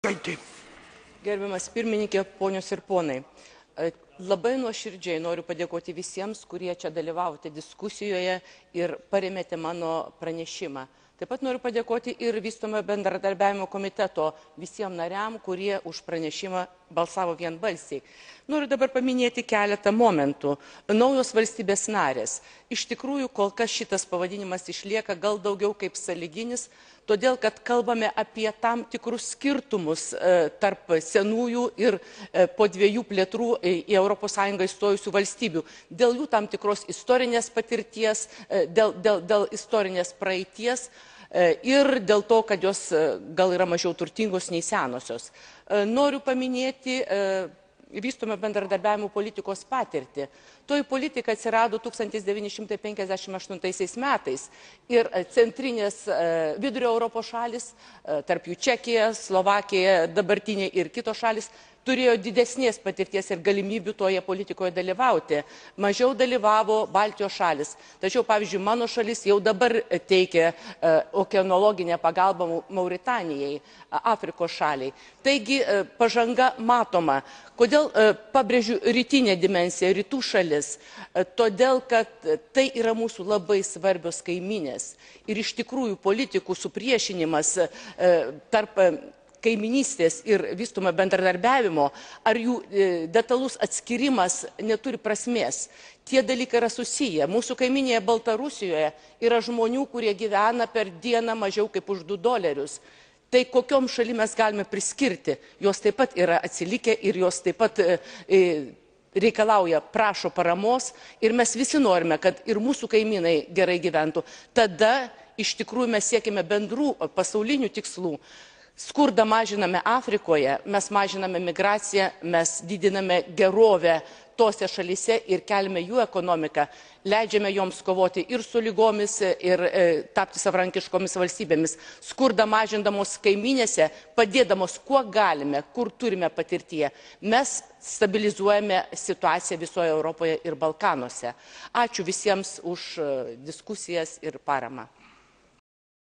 Gerbiamas pirmininkė, ponios ir ponai, labai nuoširdžiai noriu padėkoti visiems, kurie čia dalyvavote diskusijoje ir parėmėte mano pranešimą. Taip pat noriu padėkoti ir vystomojo bendradarbiavimo komiteto visiems nariam, kurie už pranešimą balsavo vienbalsiai. Noriu dabar paminėti keletą momentų. Naujos valstybės narės. Iš tikrųjų, kol kas šitas pavadinimas išlieka gal daugiau kaip sąlyginis, todėl kad kalbame apie tam tikrus skirtumus tarp senųjų ir po dviejų plėtrų į ES įstojusių valstybių. Dėl jų tam tikros istorinės patirties, dėl istorinės praeities ir dėl to, kad jos gal yra mažiau turtingos nei senosios. Noriu paminėti vystomojo bendradarbiavimo politikos patirtį. Toji politika atsirado 1958 metais ir centrinės vidurio Europos šalis, tarp jų Čekija, Slovakija, dabartinė ir kitos šalis, turėjo didesnės patirties ir galimybių toje politikoje dalyvauti. Mažiau dalyvavo Baltijos šalis. Tačiau, pavyzdžiui, mano šalis jau dabar teikia okeanologinę pagalbą Mauritanijai, Afrikos šaliai. Taigi, pažanga matoma. Kodėl pabrėžiu rytinę dimensiją, rytų šalis? Todėl, kad tai yra mūsų labai svarbios kaiminės. Ir iš tikrųjų politikų supriešinimas tarp kaiminystės ir vystomojo bendradarbiavimo, ar jų detalus atskirimas neturi prasmės. Tie dalykai yra susiję. Mūsų kaiminėje Baltarusijoje yra žmonių, kurie gyvena per dieną mažiau kaip už $2. Tai kokiom šalim mes galime priskirti? Jos taip pat yra atsilikę ir jos taip pat reikalauja, prašo paramos ir mes visi norime, kad ir mūsų kaimynai gerai gyventų. Tada iš tikrųjų mes siekime bendrų pasaulinių tikslų. Skurdą mažiname Afrikoje, mes mažiname migraciją, mes didiname gerovę tose šalyse ir keliame jų ekonomiką, leidžiame joms kovoti ir su lygomis, ir tapti savarankiškomis valstybėmis. Skurdą mažindamos kaiminėse, padėdamos kuo galime, kur turime patirtyje. Mes stabilizuojame situaciją visoje Europoje ir Balkanuose. Ačiū visiems už diskusijas ir paramą.